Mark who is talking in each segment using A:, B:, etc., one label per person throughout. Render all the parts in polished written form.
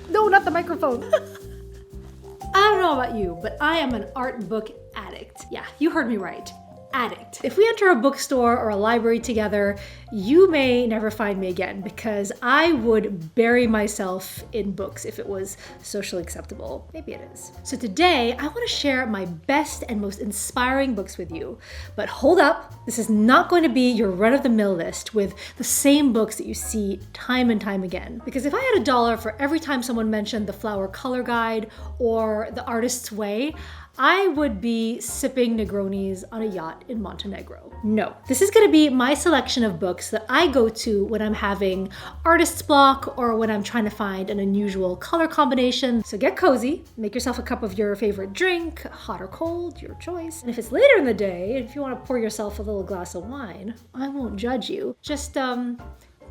A: No, not the microphone. I don't know about you, but I am an art book addict. Yeah, you heard me right. Addict. If we enter a bookstore or a library together, you may never find me again because I would bury myself in books if it was socially acceptable. Maybe it is. So today, I want to share my best and most inspiring books with you. But hold up, this is not going to be your run-of-the-mill list with the same books that you see time and time again. Because if I had $1 for every time someone mentioned the Flower Color Guide or The Artist's Way, I would be sipping Negronis on a yacht in Montenegro. No, this is gonna be my selection of books that I go to when I'm having artist's block or when I'm trying to find an unusual color combination. So get cozy, make yourself a cup of your favorite drink, hot or cold, your choice. And if it's later in the day, if you wanna pour yourself a little glass of wine, I won't judge you. Just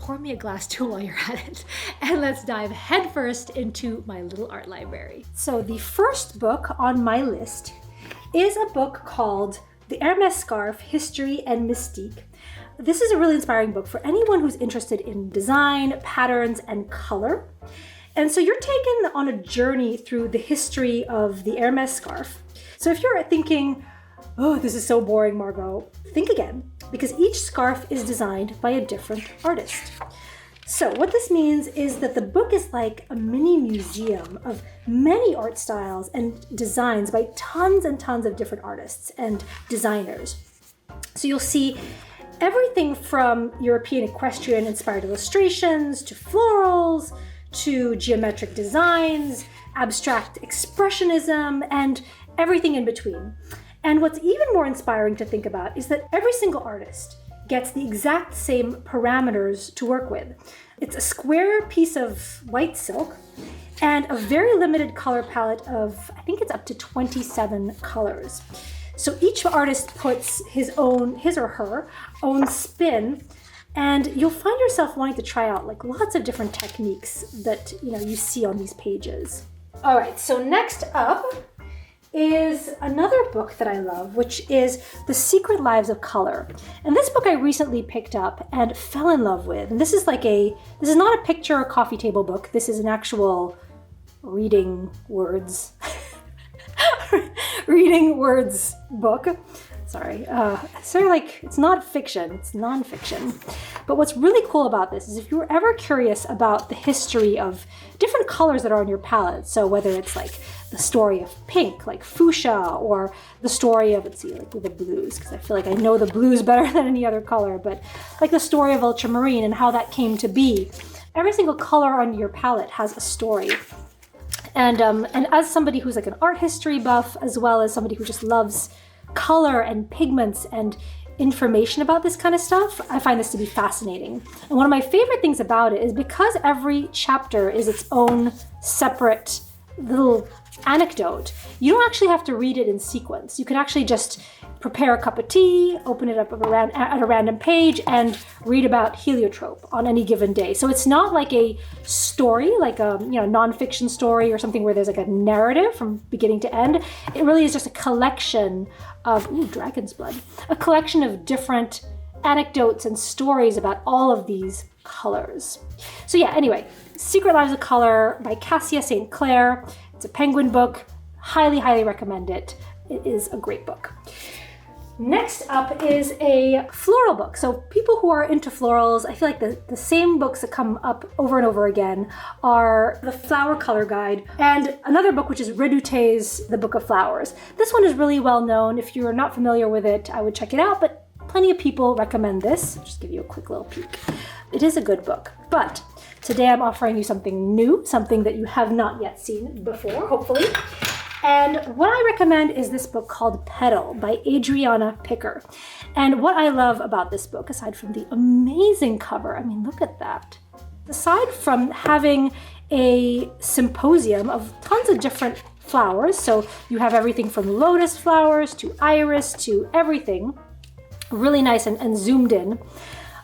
A: pour me a glass too while you're at it. And let's dive headfirst into my little art library. So the first book on my list is a book called The Hermes Scarf, History and Mystique. This is a really inspiring book for anyone who's interested in design, patterns, and color. And so you're taken on a journey through the history of the Hermes scarf. So if you're thinking, oh, this is so boring, Margot, think again, because each scarf is designed by a different artist. So what this means is that the book is like a mini museum of many art styles and designs by tons and tons of different artists and designers. So you'll see everything from European equestrian inspired illustrations to florals to geometric designs, abstract expressionism, and everything in between. And what's even more inspiring to think about is that every single artist gets the exact same parameters to work with. It's a square piece of white silk and a very limited color palette of, I think it's up to 27 colors. So each artist puts his or her own spin, and you'll find yourself wanting to try out like lots of different techniques that you see on these pages. All right, so next up is another book that I love, which is The Secret Lives of Color. And this book I recently picked up and fell in love with. And this is not a picture or coffee table book. This is an actual reading words book. Sorry. It's not fiction, it's nonfiction. But what's really cool about this is if you're ever curious about the history of different colors that are on your palette, so whether it's like the story of pink, like fuchsia, or the story of, with the blues, because I feel like I know the blues better than any other color, but like the story of ultramarine and how that came to be. Every single color on your palette has a story. And as somebody who's like an art history buff, as well as somebody who just loves color and pigments and information about this kind of stuff, I find this to be fascinating. And one of my favorite things about it is because every chapter is its own separate little anecdote, you don't actually have to read it in sequence. You can actually just prepare a cup of tea, open it up at a random page, and read about heliotrope on any given day. So it's not like a story, like a nonfiction story or something where there's like a narrative from beginning to end. It really is just a collection of, dragon's blood, a collection of different anecdotes and stories about all of these colors. So yeah, anyway, Secret Lives of Color by Cassia St. Clair. It's a Penguin book. Highly, highly recommend it. It is a great book. Next up is a floral book. So people who are into florals, I feel like the same books that come up over and over again are the Flower Color Guide and another book which is Redouté's The Book of Flowers. This one is really well known. If you're not familiar with it, I would check it out, but plenty of people recommend this. I'll just give you a quick little peek. It is a good book, but today I'm offering you something new, something that you have not yet seen before, hopefully. And what I recommend is this book called Petal by Adriana Picker. And what I love about this book, aside from the amazing cover, I mean, look at that. Aside from having a symposium of tons of different flowers, so you have everything from lotus flowers to iris to everything, really nice and zoomed in.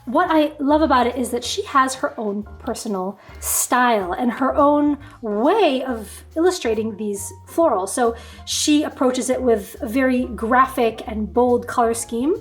A: What I love about it is that she has her own personal style and her own way of illustrating these florals. So she approaches it with a very graphic and bold color scheme.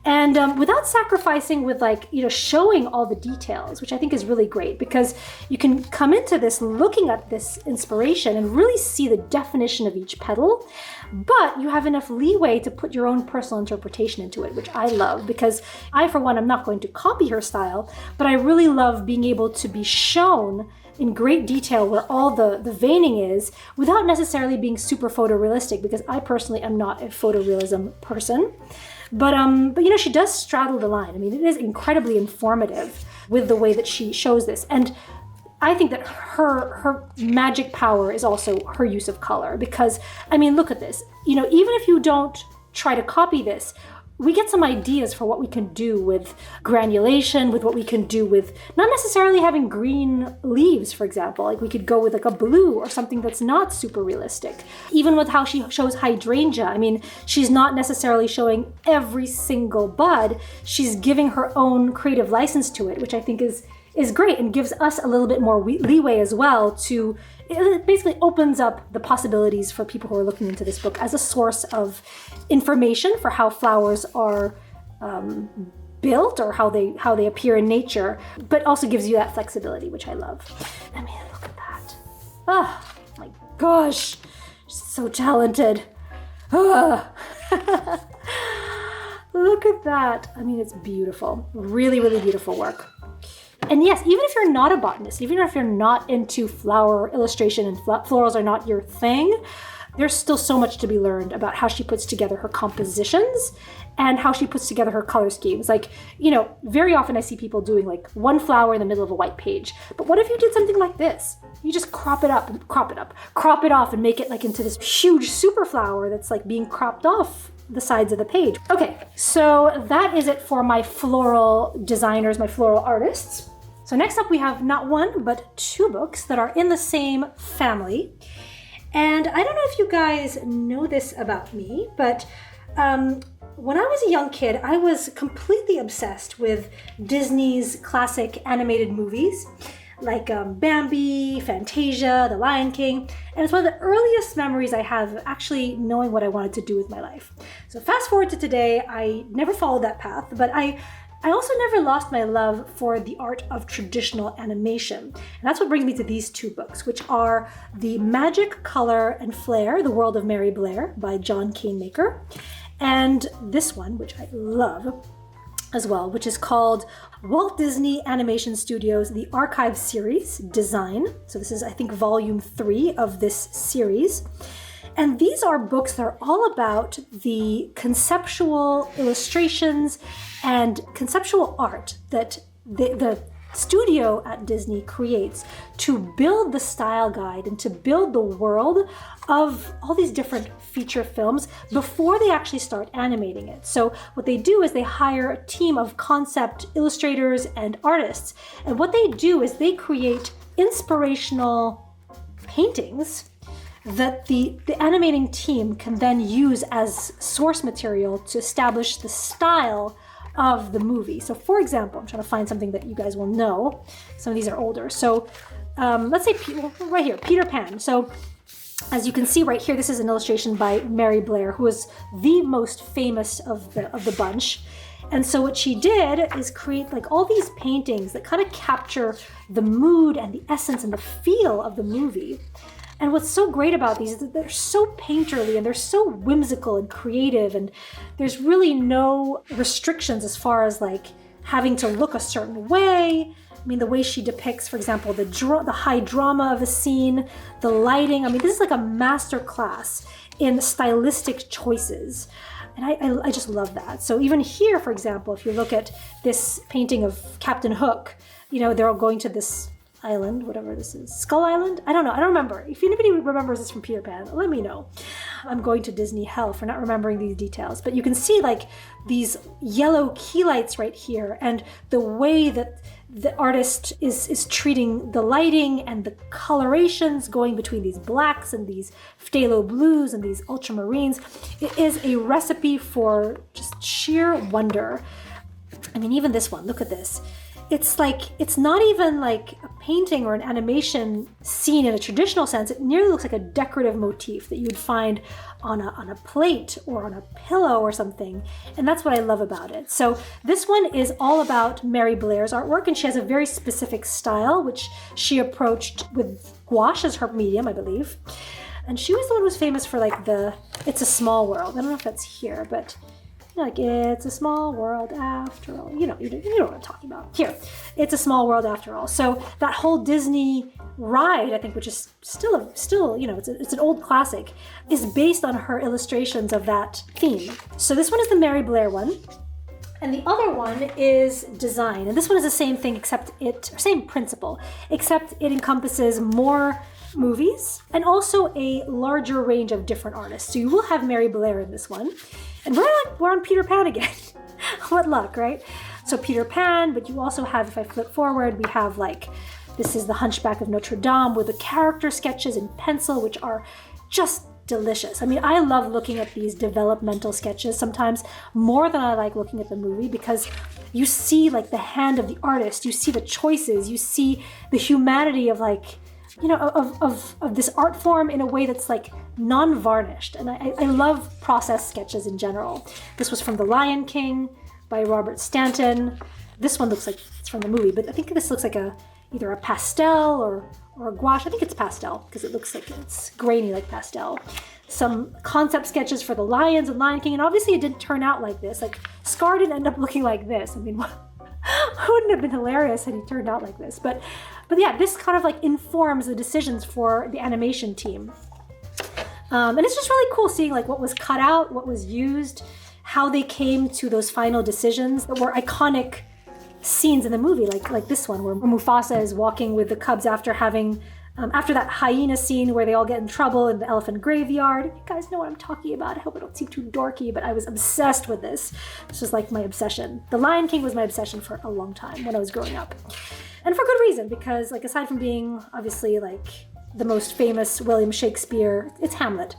A: And without sacrificing with showing all the details, which I think is really great, because you can come into this looking at this inspiration and really see the definition of each petal, but you have enough leeway to put your own personal interpretation into it, which I love, because I, for one, am not going to copy her style, but I really love being able to be shown in great detail where all the veining is without necessarily being super photorealistic, because I personally am not a photorealism person. But she does straddle the line. I mean, it is incredibly informative with the way that she shows this. And I think that her magic power is also her use of color, because, I mean, look at this. Even if you don't try to copy this, we get some ideas for what we can do with granulation, with what we can do with not necessarily having green leaves, for example. Like we could go with a blue or something that's not super realistic. Even with how she shows hydrangea, I mean, she's not necessarily showing every single bud. She's giving her own creative license to it, which I think is great and gives us a little bit more leeway as well to, it basically opens up the possibilities for people who are looking into this book as a source of information for how flowers are built or how they appear in nature, but also gives you that flexibility, which I love. I mean, look at that. Oh my gosh, she's so talented. Oh. Look at that. I mean, it's beautiful. Really, really beautiful work. And yes, even if you're not a botanist, even if you're not into flower illustration and florals are not your thing, there's still so much to be learned about how she puts together her compositions and how she puts together her color schemes. Very often I see people doing one flower in the middle of a white page. But what if you did something like this? You just crop it off and make it into this huge super flower that's being cropped off the sides of the page. Okay, so that is it for my floral designers, my floral artists. So next up we have not one, but two books that are in the same family. And I don't know if you guys know this about me, but when I was a young kid, I was completely obsessed with Disney's classic animated movies, like Bambi, Fantasia, The Lion King, and it's one of the earliest memories I have of actually knowing what I wanted to do with my life. So fast forward to today, I never followed that path, but I also never lost my love for the art of traditional animation. And that's what brings me to these two books, which are The Magic, Color, and Flair, The World of Mary Blair by John Canemaker, and this one, which I love as well, which is called Walt Disney Animation Studios, The Archive Series, Design. So this is, I think, volume 3 of this series. And these are books that are all about the conceptual illustrations and conceptual art that the studio at Disney creates to build the style guide and to build the world of all these different feature films before they actually start animating it. So what they do is they hire a team of concept illustrators and artists. And what they do is they create inspirational paintings that the animating team can then use as source material to establish the style of the movie. So for example, I'm trying to find something that you guys will know. Some of these are older. So let's say right here, Peter Pan. So as you can see right here, this is an illustration by Mary Blair, who is the most famous of the bunch. And so what she did is create all these paintings that kind of capture the mood and the essence and the feel of the movie. And what's so great about these is that they're so painterly and they're so whimsical and creative, and there's really no restrictions as far as having to look a certain way. I mean, the way she depicts, for example, the high drama of a scene, the lighting. I mean, this is a master class in stylistic choices. And I just love that. So even here, for example, if you look at this painting of Captain Hook, they're all going to this island, whatever this is, Skull Island? I don't know. I don't remember. If anybody remembers this from Peter Pan, let me know. I'm going to Disney hell for not remembering these details. But you can see these yellow key lights right here, and the way that the artist is treating the lighting and the colorations going between these blacks and these phthalo blues and these ultramarines. It is a recipe for just sheer wonder. I mean, even this one, look at this. it's like, it's not even like a painting or an animation scene in a traditional sense. It nearly looks like a decorative motif that you would find on a plate or on a pillow or something. And that's what I love about it. So this one is all about Mary Blair's artwork, and she has a very specific style, which she approached with gouache as her medium, I believe. And she was the one who was famous for like the It's a Small World. I don't know if that's here, but like, it's a small world after all. You know what I'm talking about. Here, it's a small world after all. So that whole Disney ride, I think, which is still, it's an old classic, is based on her illustrations of that theme. So this one is the Mary Blair one. And the other one is design. And this one is the same thing, same principle, except it encompasses more movies and also a larger range of different artists. So you will have Mary Blair in this one. And we're on Peter Pan again. What luck, right? So Peter Pan, but you also have, if I flip forward, we have like, this is the Hunchback of Notre Dame with the character sketches in pencil, which are just delicious. I mean, I love looking at these developmental sketches sometimes more than I like looking at the movie, because you see like the hand of the artist, you see the choices, you see the humanity of like, of this art form in a way that's like non-varnished. And I love process sketches in general. This was from The Lion King by Robert Stanton. This one looks like it's from the movie, but I think this looks like either a pastel or a gouache. I think it's pastel because it looks like it's grainy like pastel. Some concept sketches for the lions and Lion King, and obviously it didn't turn out like this. Like, Scar didn't end up looking like this. I mean, wouldn't have been hilarious had he turned out like this. But yeah, this kind of like informs the decisions for the animation team. And it's just really cool seeing like what was cut out, what was used, how they came to those final decisions that were iconic scenes in the movie, like this one where Mufasa is walking with the cubs after having after that hyena scene where they all get in trouble in the elephant graveyard. You guys know what I'm talking about. I hope I don't seem too dorky, but I was obsessed with this. This was like my obsession. The Lion King was my obsession for a long time when I was growing up. And for good reason, because like aside from being obviously like the most famous William Shakespeare, it's Hamlet.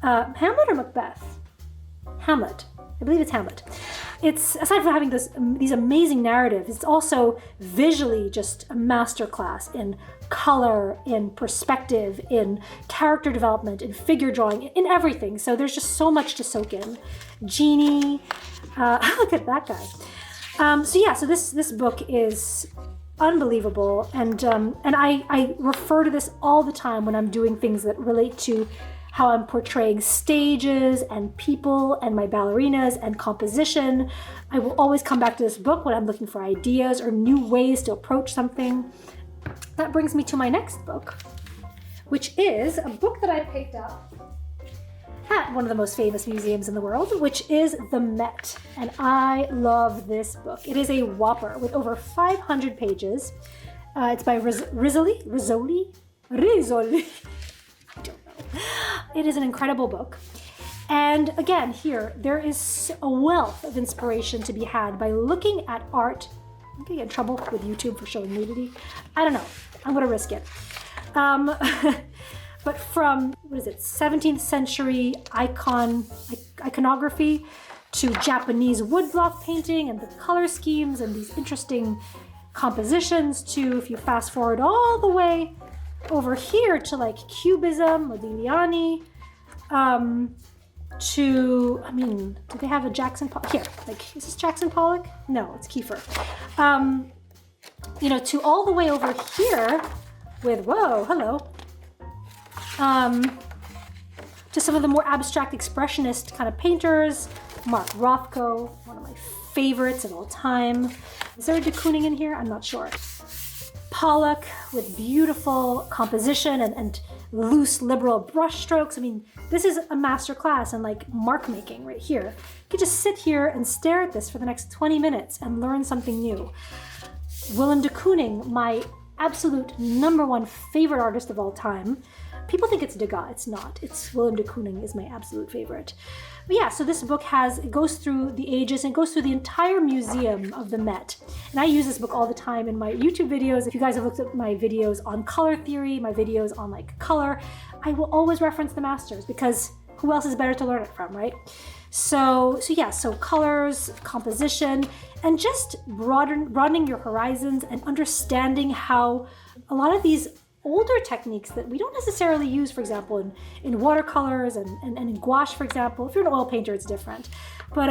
A: Hamlet or Macbeth? Hamlet. I believe it's Hamlet. It's, aside from having these amazing narratives, it's also visually just a masterclass in color, in perspective, in character development, in figure drawing, in everything. So there's just so much to soak in. Genie, look at that guy. So this book is unbelievable, and I refer to this all the time when I'm doing things that relate to how I'm portraying stages and people and my ballerinas and composition. I will always come back to this book when I'm looking for ideas or new ways to approach something. That brings me to my next book, which is a book that I picked up at one of the most famous museums in the world, which is the Met. And I love this book. It is a whopper with over 500 pages. It's by Rizzoli. I don't know. It is an incredible book. And again, here, there is a wealth of inspiration to be had by looking at art. I'm gonna get in trouble with YouTube for showing nudity. I don't know. I'm gonna risk it. But from, 17th century iconography to Japanese woodblock painting and the color schemes and these interesting compositions to, if you fast forward all the way over here to like Cubism, Modigliani, do they have a Jackson Pollock? Here, like, is this Jackson Pollock? No, it's Kiefer. To all the way over here with, whoa, hello, to some of the more abstract expressionist kind of painters, Mark Rothko, one of my favorites of all time. Is there a de Kooning in here? I'm not sure. Pollock with beautiful composition and loose liberal brush strokes. I mean, this is a master class in like mark making right here. You could just sit here and stare at this for the next 20 minutes and learn something new. Willem de Kooning, my absolute #1 favorite artist of all time. People think it's Degas. It's not. It's Willem de Kooning is my absolute favorite. But yeah, so this book it goes through the ages and it goes through the entire museum of the Met. And I use this book all the time in my YouTube videos. If you guys have looked at my videos on color theory, my videos on like color, I will always reference the masters because who else is better to learn it from, right? So colors, composition, and just broadening your horizons and understanding how a lot of these older techniques that we don't necessarily use, for example, in watercolors and in gouache, for example. If you're an oil painter, it's different. But,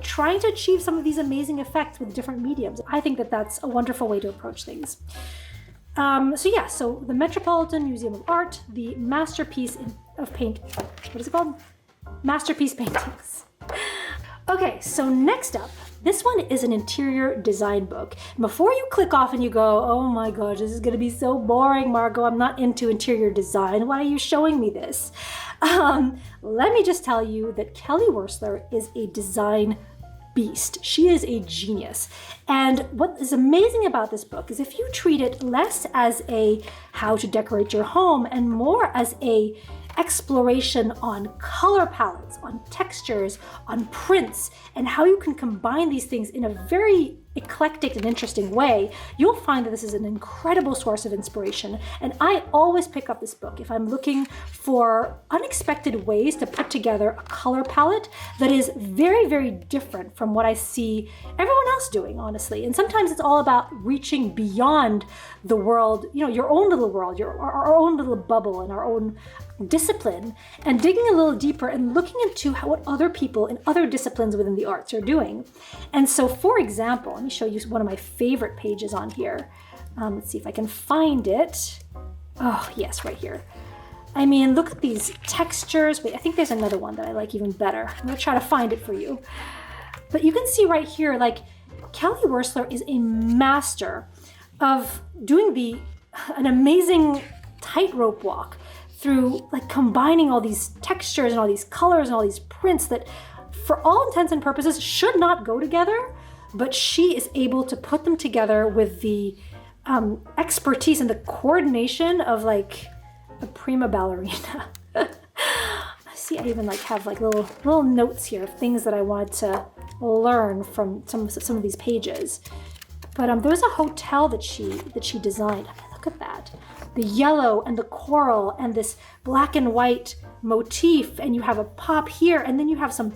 A: trying to achieve some of these amazing effects with different mediums, I think that that's a wonderful way to approach things. So the Metropolitan Museum of Art, the Masterpiece of Paint, what is it called? Masterpiece Paintings. Okay, so next up, this one is an interior design book. Before you click off and you go, oh my gosh, this is gonna be so boring, Margot, I'm not into interior design, why are you showing me this? Let me just tell you that Kelly Wearstler is a design beast. She is a genius. And what is amazing about this book is if you treat it less as a how to decorate your home and more as a exploration on color palettes, on textures, on prints, and how you can combine these things in a very eclectic and interesting way, you'll find that this is an incredible source of inspiration. And I always pick up this book if I'm looking for unexpected ways to put together a color palette that is very, very different from what I see everyone else doing, honestly. And sometimes it's all about reaching beyond the world, your own little world, our own little bubble and our own discipline, and digging a little deeper and looking into what other people in other disciplines within the arts are doing. And so, for example, let me show you one of my favorite pages on here. Let's see if I can find it. Oh, yes, right here. I mean, look at these textures. Wait, I think there's another one that I like even better. I'm gonna try to find it for you. But you can see right here, like, Kelly Wearstler is a master of doing an amazing tightrope walk through like combining all these textures and all these colors and all these prints that for all intents and purposes should not go together, but she is able to put them together with the expertise and the coordination of like a prima ballerina. See, I even have little notes here of things that I wanted to learn from some of these pages. But there was a hotel that she designed. I mean, look at that. The yellow and the coral and this black and white motif, and you have a pop here, and then you have some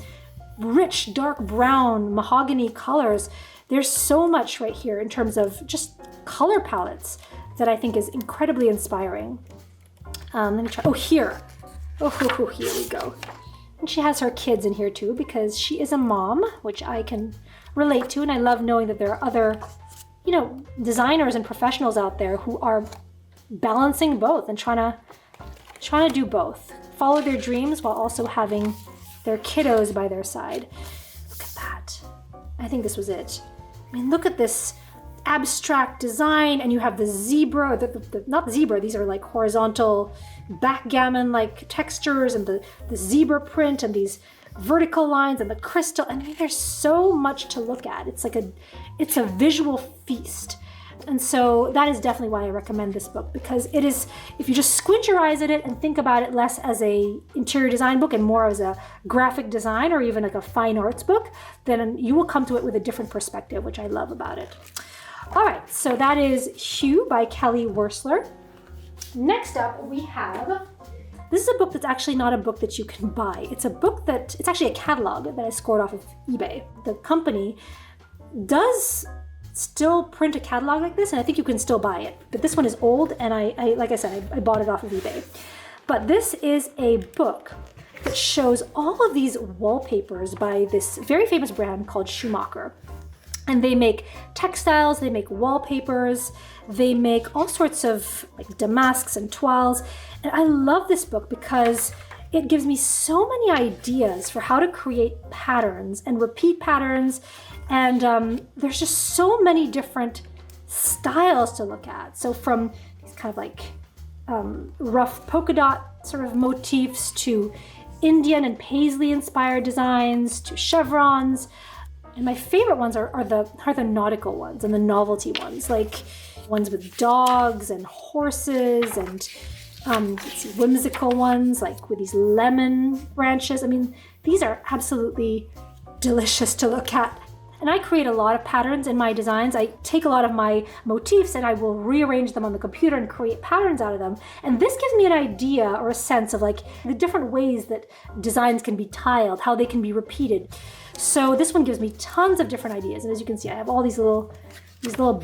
A: rich dark brown mahogany colors. There's so much right here in terms of just color palettes that I think is incredibly inspiring. Let me try. Oh, here. Oh, here we go. And she has her kids in here too because she is a mom, which I can relate to, and I love knowing that there are other, designers and professionals out there who are balancing both and trying to do both, follow their dreams while also having their kiddos by their side. Look at that. I think this was it. I mean, look at this abstract design, and you have the zebra, not the zebra, these are like horizontal backgammon like textures, and the zebra print and these vertical lines and the crystal. I mean, there's so much to look at. It's a visual feast. And so that is definitely why I recommend this book, because it is, if you just squint your eyes at it and think about it less as a interior design book and more as a graphic design or even like a fine arts book, then you will come to it with a different perspective, which I love about it. All right, so that is Hue by Kelly Wearstler. Next up, we have, this is a book that's actually not a book that you can buy. It's actually a catalog that I scored off of eBay. The company does still print a catalog like this, and I think you can still buy it. But this one is old, and I like I said, I bought it off of eBay. But this is a book that shows all of these wallpapers by this very famous brand called Schumacher. And they make textiles, they make wallpapers, they make all sorts of like damasks and toiles. And I love this book because it gives me so many ideas for how to create patterns and repeat patterns. And there's just so many different styles to look at. So from these kind of like rough polka dot sort of motifs to Indian and paisley inspired designs to chevrons. And my favorite ones are the nautical ones and the novelty ones, like ones with dogs and horses and let's see, whimsical ones like with these lemon branches. I mean, these are absolutely delicious to look at. And I create a lot of patterns in my designs. I take a lot of my motifs and I will rearrange them on the computer and create patterns out of them. And this gives me an idea or a sense of like the different ways that designs can be tiled, how they can be repeated. So this one gives me tons of different ideas. And as you can see, I have all these little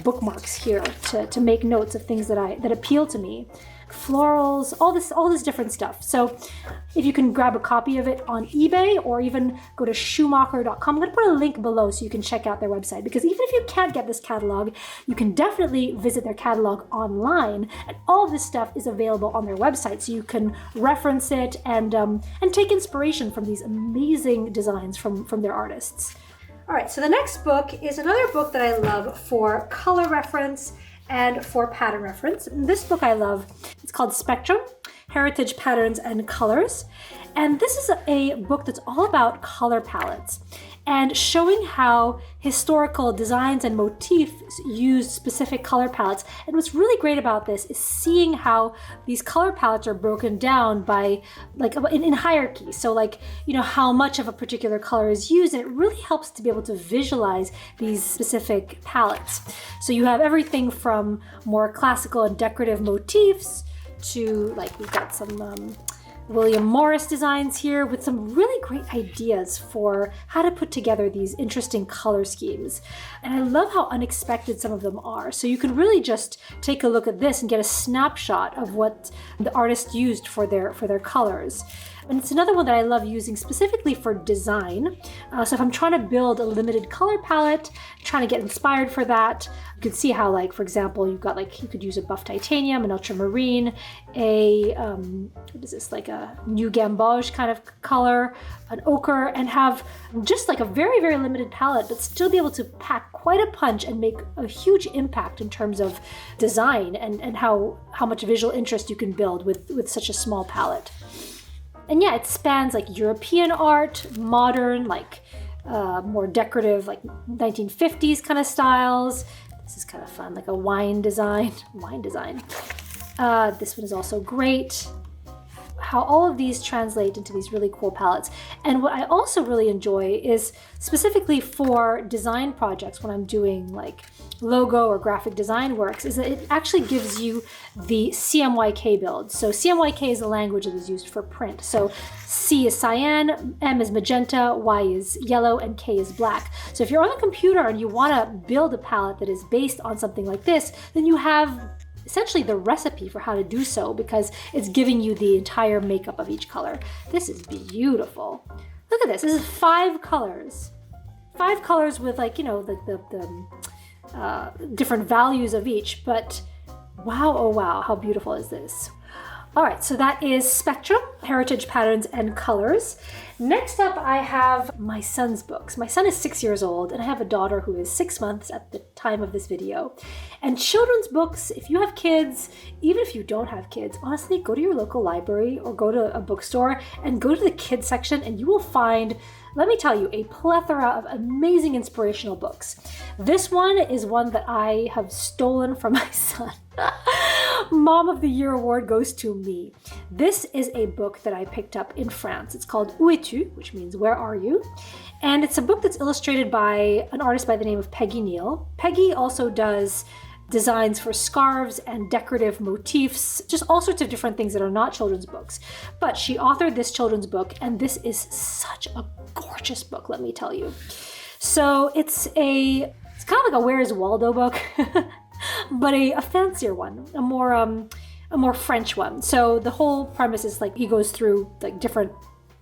A: bookmarks here to make notes of things that appeal to me. Florals, all this different stuff. So if you can grab a copy of it on eBay or even go to schumacher.com, I'm going to put a link below so you can check out their website, because even if you can't get this catalog, you can definitely visit their catalog online, and all this stuff is available on their website, so you can reference it and take inspiration from these amazing designs from their artists. All right, so the next book is another book that I love for color reference and for pattern reference. And this book I love. It's called Spectrum, Heritage Patterns and Colors. And this is a book that's all about color palettes and showing how historical designs and motifs use specific color palettes. And what's really great about this is seeing how these color palettes are broken down by like in hierarchy. So like, you know, how much of a particular color is used, and it really helps to be able to visualize these specific palettes. So you have everything from more classical and decorative motifs to like, we've got some William Morris designs here with some really great ideas for how to put together these interesting color schemes. And I love how unexpected some of them are. So you can really just take a look at this and get a snapshot of what the artist used for their colors. And it's another one that I love using specifically for design. So if I'm trying to build a limited color palette, trying to get inspired for that, you can see how, like, for example, you've got like, you could use a buff titanium, an ultramarine, what is this, like a new gamboge kind of color, an ochre, and have just like a very, very limited palette, but still be able to pack quite a punch and make a huge impact in terms of design and how much visual interest you can build with such a small palette. And yeah, it spans like European art, modern, like more decorative, like 1950s kind of styles. This is kind of fun, like a wine design. This one is also great. How all of these translate into these really cool palettes. And what I also really enjoy is specifically for design projects, when I'm doing like logo or graphic design works, is that it actually gives you the CMYK build. So CMYK is the language that is used for print. So C is cyan, M is magenta, Y is yellow, and K is black. So if you're on a computer and you want to build a palette that is based on something like this, then you have essentially the recipe for how to do so, because it's giving you the entire makeup of each color. This is beautiful. Look at this. This is 5 colors. 5 colors with, like, you know, the different values of each, but wow, oh wow, how beautiful is this? All right, so that is Spectrum, Heritage Patterns and Colors. Next up, I have my son's books. My son is 6 years old, and I have a daughter who is 6 months at the time of this video. And children's books, if you have kids, even if you don't have kids, honestly, go to your local library or go to a bookstore and go to the kids section, and you will find, let me tell you, a plethora of amazing inspirational books. This one is one that I have stolen from my son. Mom of the Year award goes to me. This is a book that I picked up in France. It's called Où es-tu, which means where are you? And it's a book that's illustrated by an artist by the name of Peggy Neal. Peggy also does designs for scarves and decorative motifs, just all sorts of different things that are not children's books. But she authored this children's book, and this is such a gorgeous book, let me tell you. So it's kind of like a Where's Waldo book, but a fancier one, a more French one. So the whole premise is like he goes through like different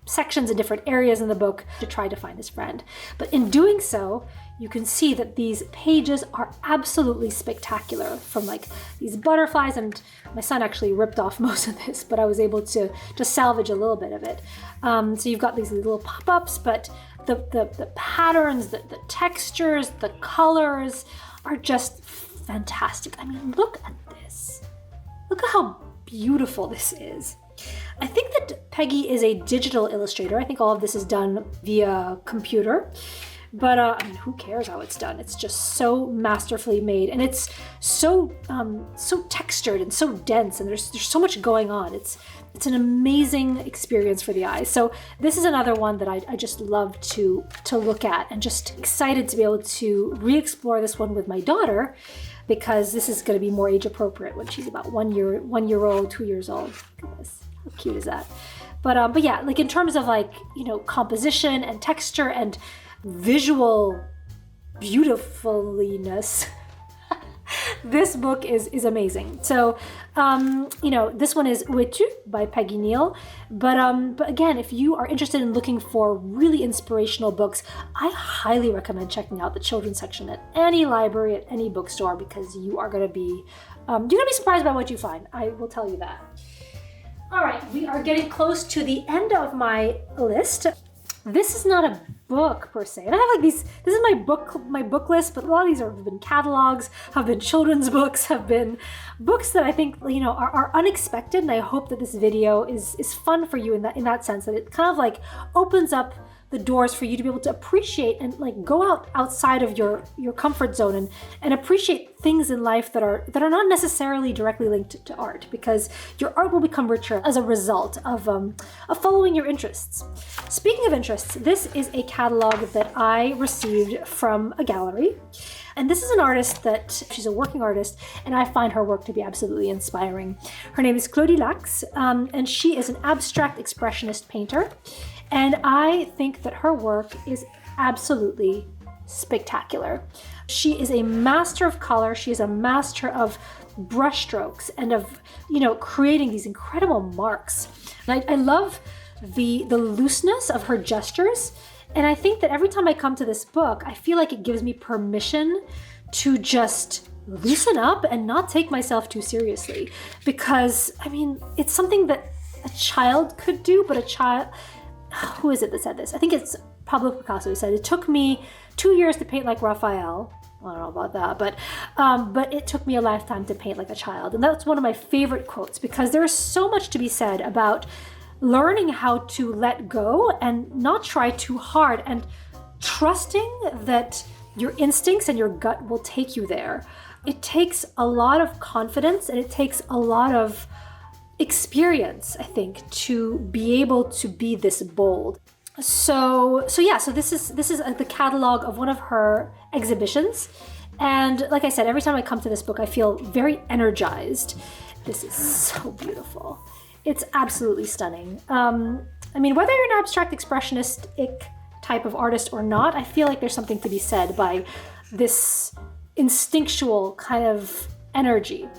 A: sections and different areas in the book to try to find his friend. But in doing so, you can see that these pages are absolutely spectacular, from like these butterflies, and my son actually ripped off most of this, but I was able to salvage a little bit of it. So you've got these little pop-ups, but the patterns, the textures, the colors are just fantastic. I mean, look at this. Look at how beautiful this is. I think that Peggy is a digital illustrator. I think all of this is done via computer. But I mean, who cares how it's done? It's just so masterfully made, and it's so textured and so dense, and there's so much going on. It's an amazing experience for the eyes. So this is another one that I just love to look at, and just excited to be able to re-explore this one with my daughter, because this is going to be more age appropriate when she's about 1 year old, 2 years old. Look at this. How cute is that? But yeah, like in terms of like, you know, composition and texture and visual beautifuliness, this book is amazing. So, you know, this one is Wétu by Peggy Neal. But again, if you are interested in looking for really inspirational books, I highly recommend checking out the children's section at any library, at any bookstore, because you are going to be, you're going to be surprised by what you find. I will tell you that. All right, we are getting close to the end of my list. This is not a book per se, and I have like these. This is my book list, but a lot of these have been catalogs, have been children's books, have been books that I think, you know, are unexpected. And I hope that this video is fun for you in that sense, that it kind of like opens up the doors for you to be able to appreciate and like go outside of your comfort zone and appreciate things in life that are not necessarily directly linked to art, because your art will become richer as a result of following your interests. Speaking of interests, this is a catalog that I received from a gallery. And this is an artist that, she's a working artist, and I find her work to be absolutely inspiring. Her name is Claudie Lax, and she is an abstract expressionist painter. And I think that her work is absolutely spectacular. She is a master of color. She is a master of brushstrokes and of, you know, creating these incredible marks. And I love the looseness of her gestures. And I think that every time I come to this book, I feel like it gives me permission to just loosen up and not take myself too seriously. Because, I mean, it's something that a child could do, but a child... Who is it that said this? I think it's Pablo Picasso who said, it took me 2 years to paint like Raphael. I don't know about that, but it took me a lifetime to paint like a child. And that's one of my favorite quotes, because there is so much to be said about learning how to let go and not try too hard, and trusting that your instincts and your gut will take you there. It takes a lot of confidence, and it takes a lot of experience, I think, to be able to be this bold. So this is the catalog of one of her exhibitions, and like I said, every time I come to this book, I feel very energized. This is so beautiful. It's absolutely stunning. I mean, whether you're an abstract expressionistic type of artist or not, I feel like there's something to be said by this instinctual kind of energy.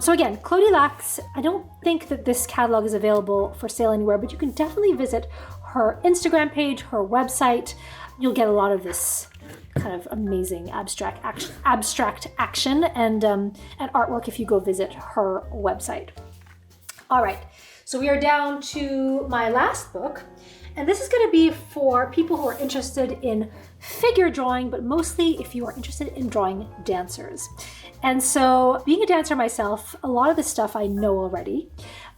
A: So again, Claudie Lax, I don't think that this catalog is available for sale anywhere, but you can definitely visit her Instagram page, her website. You'll get a lot of this kind of amazing abstract action and artwork if you go visit her website. All right, so we are down to my last book, and this is going to be for people who are interested in figure drawing, but mostly if you are interested in drawing dancers. And so, being a dancer myself, a lot of this stuff I know already.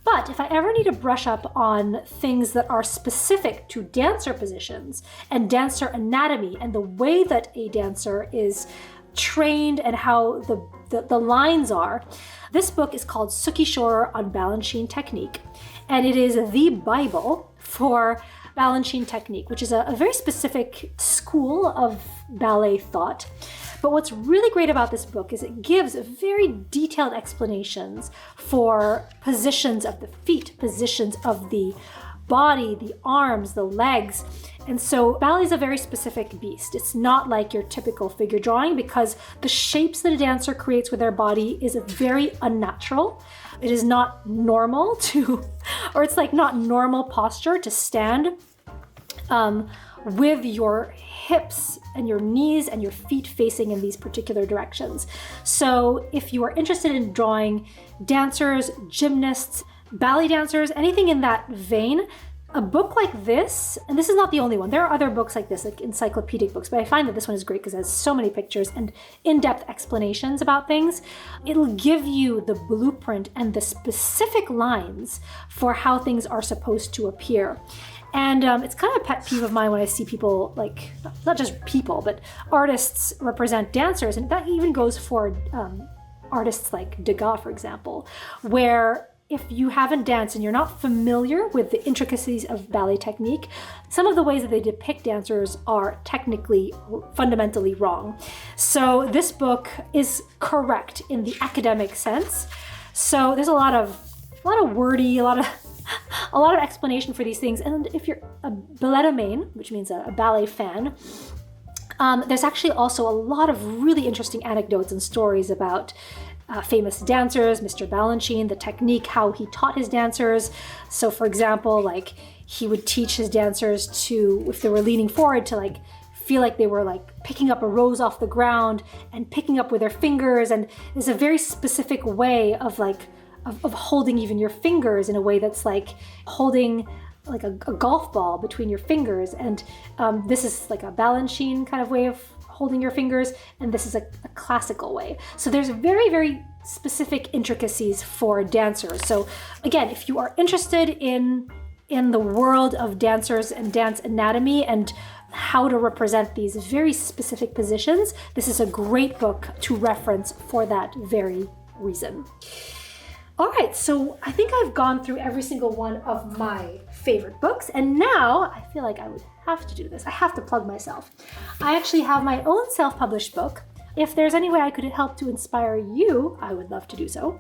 A: But if I ever need to brush up on things that are specific to dancer positions and dancer anatomy and the way that a dancer is trained and how the lines are, this book is called Suki Shore on Balanchine Technique. And it is the Bible for Balanchine Technique, which is a very specific school of ballet thought. But what's really great about this book is it gives very detailed explanations for positions of the feet, positions of the body, the arms, the legs. And so ballet is a very specific beast. It's not like your typical figure drawing, because the shapes that a dancer creates with their body is very unnatural. It is not normal or it's like not normal posture to stand with your hips and your knees and your feet facing in these particular directions. So if you are interested in drawing dancers, gymnasts, ballet dancers, anything in that vein, a book like this, and this is not the only one, there are other books like this, like encyclopedic books, but I find that this one is great because it has so many pictures and in-depth explanations about things. It'll give you the blueprint and the specific lines for how things are supposed to appear. And it's kind of a pet peeve of mine when I see people, like, not just people, but artists represent dancers. And that even goes for artists like Degas, for example, where if you haven't danced and you're not familiar with the intricacies of ballet technique, some of the ways that they depict dancers are technically fundamentally wrong. So this book is correct in the academic sense. So there's a lot of wordy, a lot of explanation for these things. And if you're a balletomane, which means a ballet fan, there's actually also a lot of really interesting anecdotes and stories about famous dancers, Mr. Balanchine, the technique, how he taught his dancers. So for example, like he would teach his dancers to, if they were leaning forward, to like feel like they were like picking up a rose off the ground and picking up with their fingers. And there's a very specific way of like, of holding even your fingers in a way that's like holding like a golf ball between your fingers. And this is like a Balanchine kind of way of holding your fingers, and this is a classical way. So there's very, very specific intricacies for dancers. So again, if you are interested in the world of dancers and dance anatomy and how to represent these very specific positions, this is a great book to reference for that very reason. All right, so I think I've gone through every single one of my favorite books, and now I feel like I would have to do this. I have to plug myself. I actually have my own self-published book. If there's any way I could help to inspire you, I would love to do so.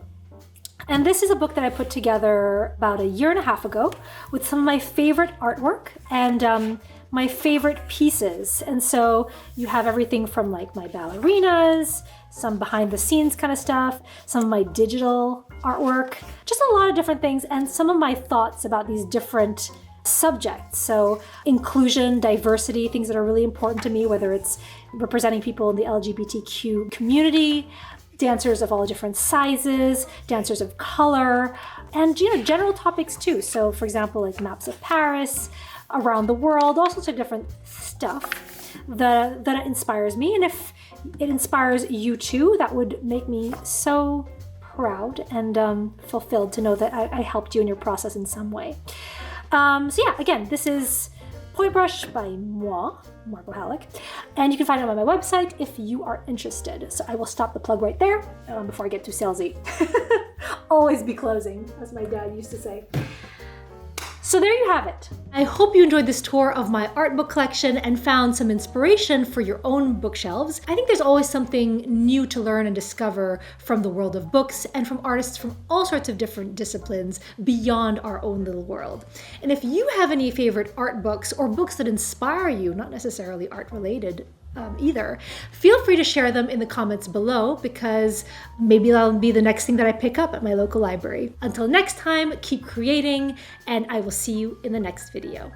A: And this is a book that I put together about 1.5 years ago with some of my favorite artwork and my favorite pieces. And so you have everything from like my ballerinas, some behind the scenes kind of stuff, some of my digital artwork, just a lot of different things, and some of my thoughts about these different subjects. So inclusion, diversity, things that are really important to me, whether it's representing people in the LGBTQ community, dancers of all different sizes, dancers of color, and general topics too. So for example, like maps of Paris, around the world, all sorts of different stuff that inspires me. And if it inspires you too, that would make me so proud and fulfilled to know that I helped you in your process in some way. So yeah, again, this is Point Brush by moi, Margot Halleck, and you can find it on my website if you are interested. So I will stop the plug right there before I get too salesy. Always be closing, as my dad used to say. So there you have it. I hope you enjoyed this tour of my art book collection and found some inspiration for your own bookshelves. I think there's always something new to learn and discover from the world of books and from artists from all sorts of different disciplines beyond our own little world. And if you have any favorite art books or books that inspire you, not necessarily art related, either, feel free to share them in the comments below, because maybe that'll be the next thing that I pick up at my local library. Until next time, keep creating, and I will see you in the next video.